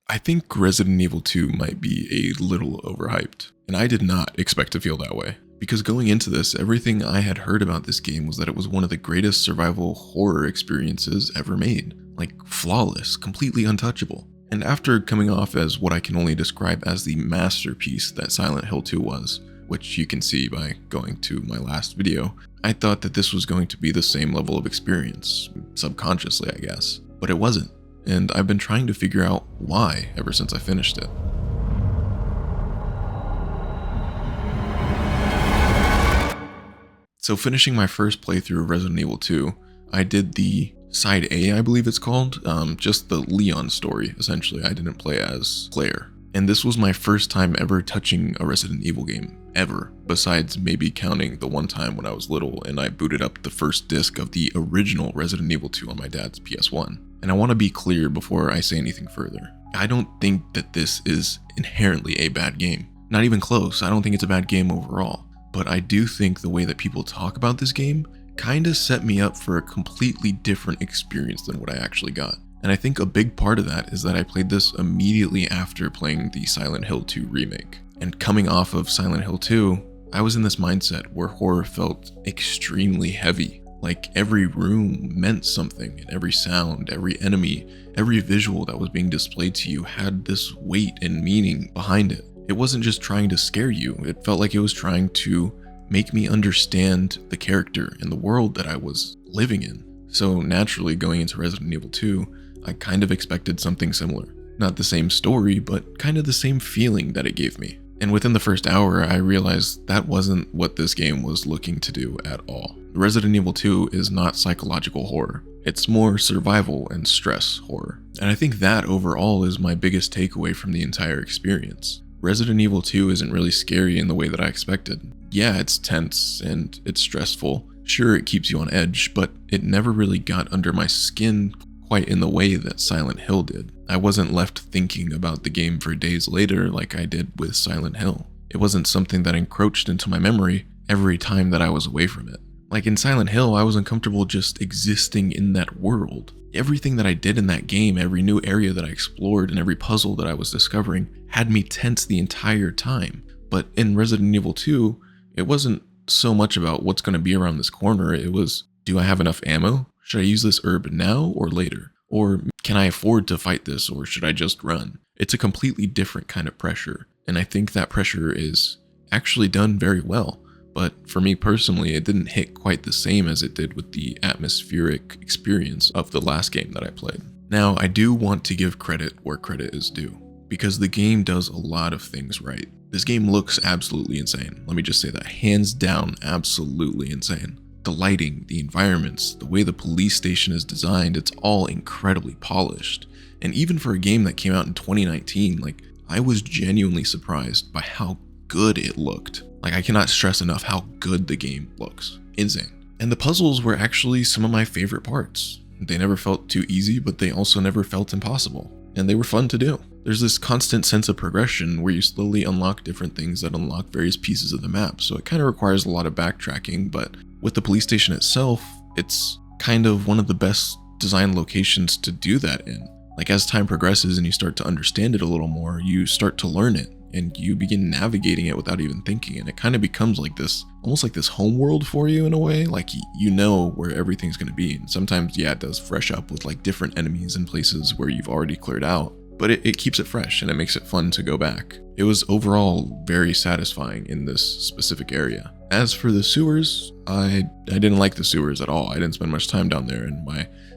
I think Resident Evil 2 might be a little overhyped, and I did not expect to feel that way. Because going into this, everything I had heard about this game was that it was one of the greatest survival horror experiences ever made. Like, flawless, completely untouchable. And after coming off as what I can only describe as the masterpiece that Silent Hill 2 was, which you can see by going to my last video, I thought that this was going to be the same level of experience, subconsciously I guess. But it wasn't, and I've been trying to figure out why ever since I finished it. So finishing my first playthrough of Resident Evil 2, I did the Side A, I believe it's called, just the Leon story, essentially. I didn't play as Claire. And this was my first time ever touching a Resident Evil game, ever, besides maybe counting the one time when I was little and I booted up the first disc of the original Resident Evil 2 on my dad's PS1. And I want to be clear before I say anything further. I don't think that this is inherently a bad game. Not even close. I don't think it's a bad game overall. But I do think the way that people talk about this game kinda set me up for a completely different experience than what I actually got. And I think a big part of that is that I played this immediately after playing the Silent Hill 2 remake. And coming off of Silent Hill 2, I was in this mindset where horror felt extremely heavy. Like every room meant something, and every sound, every enemy, every visual that was being displayed to you had this weight and meaning behind it. It wasn't just trying to scare you, it felt like it was trying to make me understand the character and the world that I was living in. So naturally, going into Resident Evil 2, I kind of expected something similar. Not the same story, but kind of the same feeling that it gave me. And within the first hour, I realized that wasn't what this game was looking to do at all. Resident Evil 2 is not psychological horror. It's more survival and stress horror. And I think that overall is my biggest takeaway from the entire experience. Resident Evil 2 isn't really scary in the way that I expected. Yeah, it's tense and it's stressful. Sure, it keeps you on edge, but it never really got under my skin quite in the way that Silent Hill did. I wasn't left thinking about the game for days later like I did with Silent Hill. It wasn't something that encroached into my memory every time that I was away from it. Like in Silent Hill, I was uncomfortable just existing in that world. Everything that I did in that game, every new area that I explored, and every puzzle that I was discovering had me tense the entire time. But in Resident Evil 2, it wasn't so much about what's going to be around this corner. It was, do I have enough ammo? Should I use this herb now or later? Or can I afford to fight this, or should I just run? It's a completely different kind of pressure, and I think that pressure is actually done very well. But for me personally, it didn't hit quite the same as it did with the atmospheric experience of the last game that I played. Now, I do want to give credit where credit is due, because the game does a lot of things right. This game looks absolutely insane. Let me just say that, hands down, absolutely insane. The lighting, the environments, the way the police station is designed, it's all incredibly polished. And even for a game that came out in 2019, I was genuinely surprised by how good it looked. I cannot stress enough how good the game looks. Insane. And the puzzles were actually some of my favorite parts. They never felt too easy, but they also never felt impossible. And they were fun to do. There's this constant sense of progression where you slowly unlock different things that unlock various pieces of the map, so it kind of requires a lot of backtracking, but with the police station itself, it's kind of one of the best designed locations to do that in. As time progresses and you start to understand it a little more, you start to learn it, and you begin navigating it without even thinking, and it kind of becomes almost like this home world for you in a way. You know where everything's going to be, and sometimes, yeah, it does fresh up with different enemies and places where you've already cleared out, but it keeps it fresh and it makes it fun to go back. It was overall very satisfying in this specific area. As for the sewers, I didn't like the sewers at all. I didn't spend much time down there, and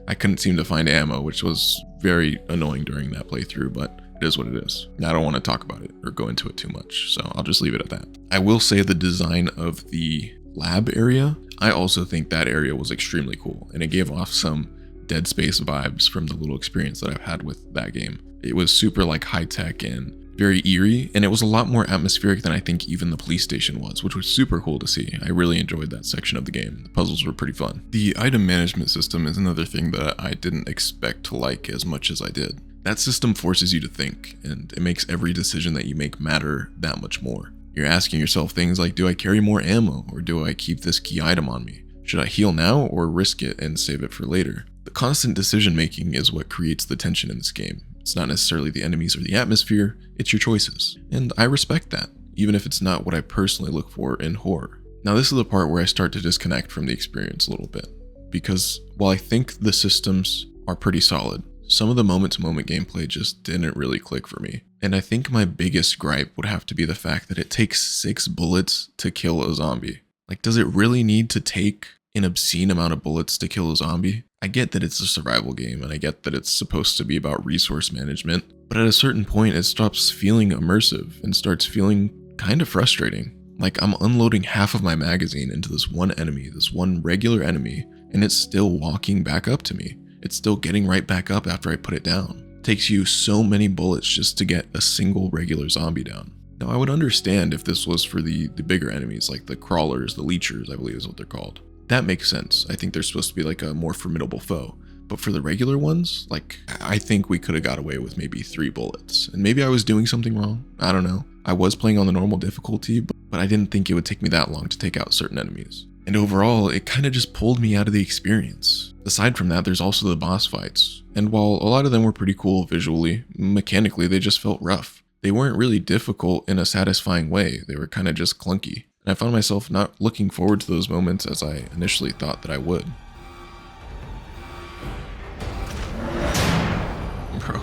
I couldn't seem to find ammo, which was very annoying during that playthrough, but it is what it is. I don't want to talk about it or go into it too much, so I'll just leave it at that. I will say the design of the lab area, I also think that area was extremely cool, and it gave off some Dead Space vibes from the little experience that I've had with that game. It was super high tech and very eerie, and it was a lot more atmospheric than I think even the police station was, which was super cool to see. I really enjoyed that section of the game. The puzzles were pretty fun. The item management system is another thing that I didn't expect to like as much as I did. That system forces you to think, and it makes every decision that you make matter that much more. You're asking yourself things like, do I carry more ammo, or do I keep this key item on me? Should I heal now or risk it and save it for later? The constant decision making is what creates the tension in this game. It's not necessarily the enemies or the atmosphere, it's your choices. And I respect that, even if it's not what I personally look for in horror. Now this is the part where I start to disconnect from the experience a little bit, because while I think the systems are pretty solid, some of the moment-to-moment gameplay just didn't really click for me. And I think my biggest gripe would have to be the fact that it takes 6 bullets to kill a zombie. Like, does it really need to take an obscene amount of bullets to kill a zombie? I get that it's a survival game, and I get that it's supposed to be about resource management, but at a certain point it stops feeling immersive and starts feeling kind of frustrating. Like, I'm unloading half of my magazine into this one enemy, this one regular enemy, and it's still walking back up to me. It's still getting right back up after I put it down. It takes you so many bullets just to get a single regular zombie down. Now, I would understand if this was for the bigger enemies, like the crawlers, the leechers, I believe is what they're called. That makes sense. I think they're supposed to be like a more formidable foe. But for the regular ones, like, I think we could have got away with maybe 3 bullets. And maybe I was doing something wrong. I don't know. I was playing on the normal difficulty, but I didn't think it would take me that long to take out certain enemies. And overall, it kind of just pulled me out of the experience. Aside from that, there's also the boss fights. And while a lot of them were pretty cool visually, mechanically they just felt rough. They weren't really difficult in a satisfying way. They were kind of just clunky. And I found myself not looking forward to those moments as I initially thought that I would. Bro.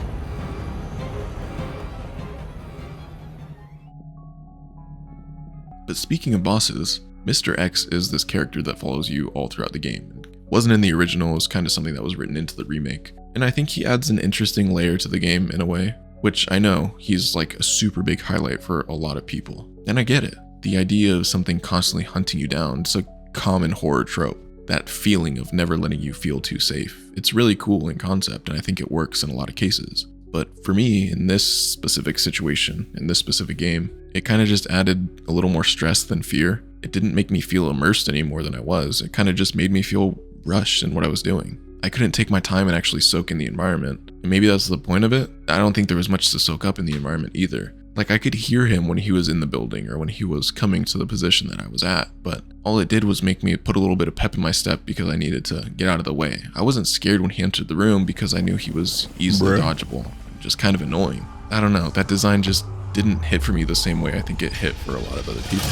But speaking of bosses, Mr. X is this character that follows you all throughout the game. It wasn't in the original, it was kind of something that was written into the remake. And I think he adds an interesting layer to the game in a way, which I know he's like a super big highlight for a lot of people. And I get it. The idea of something constantly hunting you down, it's a common horror trope. That feeling of never letting you feel too safe. It's really cool in concept, and I think it works in a lot of cases. But for me, in this specific situation, in this specific game, it kind of just added a little more stress than fear. It didn't make me feel immersed any more than I was. It kind of just made me feel rushed in what I was doing. I couldn't take my time and actually soak in the environment. And maybe that's the point of it. I don't think there was much to soak up in the environment either. Like, I could hear him when he was in the building or when he was coming to the position that I was at, but all it did was make me put a little bit of pep in my step because I needed to get out of the way. I wasn't scared when he entered the room because I knew he was easily dodgeable. Just kind of annoying. I don't know, that design just didn't hit for me the same way I think it hit for a lot of other people.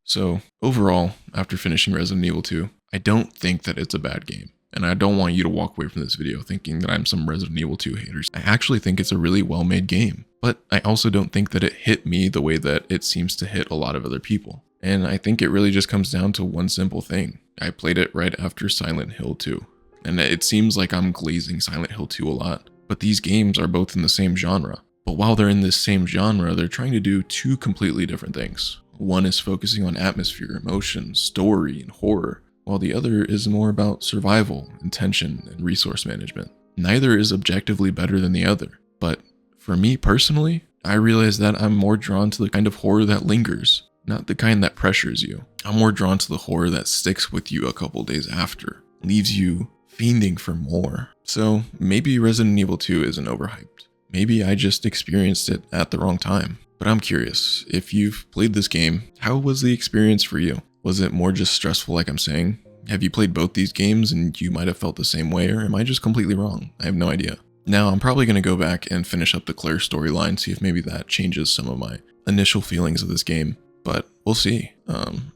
So, overall, after finishing Resident Evil 2, I don't think that it's a bad game. And I don't want you to walk away from this video thinking that I'm some Resident Evil 2 haters. I actually think it's a really well-made game. But I also don't think that it hit me the way that it seems to hit a lot of other people. And I think it really just comes down to one simple thing. I played it right after Silent Hill 2. And it seems like I'm glazing Silent Hill 2 a lot. But these games are both in the same genre. But while they're in this same genre, they're trying to do 2 completely different things. One is focusing on atmosphere, emotion, story, and horror, while the other is more about survival, intention, and resource management. Neither is objectively better than the other, but for me personally, I realize that I'm more drawn to the kind of horror that lingers, not the kind that pressures you. I'm more drawn to the horror that sticks with you a couple days after, leaves you fiending for more. So maybe Resident Evil 2 isn't overhyped. Maybe I just experienced it at the wrong time. But I'm curious, if you've played this game, how was the experience for you? Was it more just stressful like I'm saying? Have you played both these games and you might have felt the same way, or am I just completely wrong? I have no idea. Now, I'm probably going to go back and finish up the Claire storyline, see if maybe that changes some of my initial feelings of this game, but we'll see.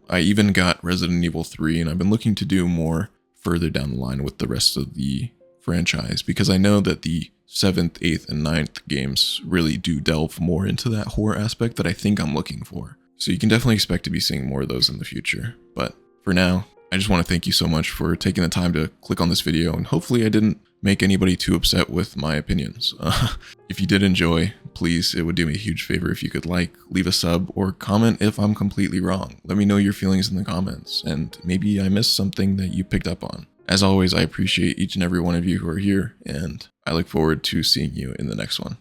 I even got Resident Evil 3, and I've been looking to do more further down the line with the rest of the franchise, because I know that the 7th, 8th, and 9th games really do delve more into that horror aspect that I think I'm looking for. So you can definitely expect to be seeing more of those in the future. But for now, I just want to thank you so much for taking the time to click on this video, and hopefully I didn't make anybody too upset with my opinions. If you did enjoy, please, it would do me a huge favor if you could like, leave a sub, or comment if I'm completely wrong. Let me know your feelings in the comments, and maybe I missed something that you picked up on. As always, I appreciate each and every one of you who are here, and I look forward to seeing you in the next one.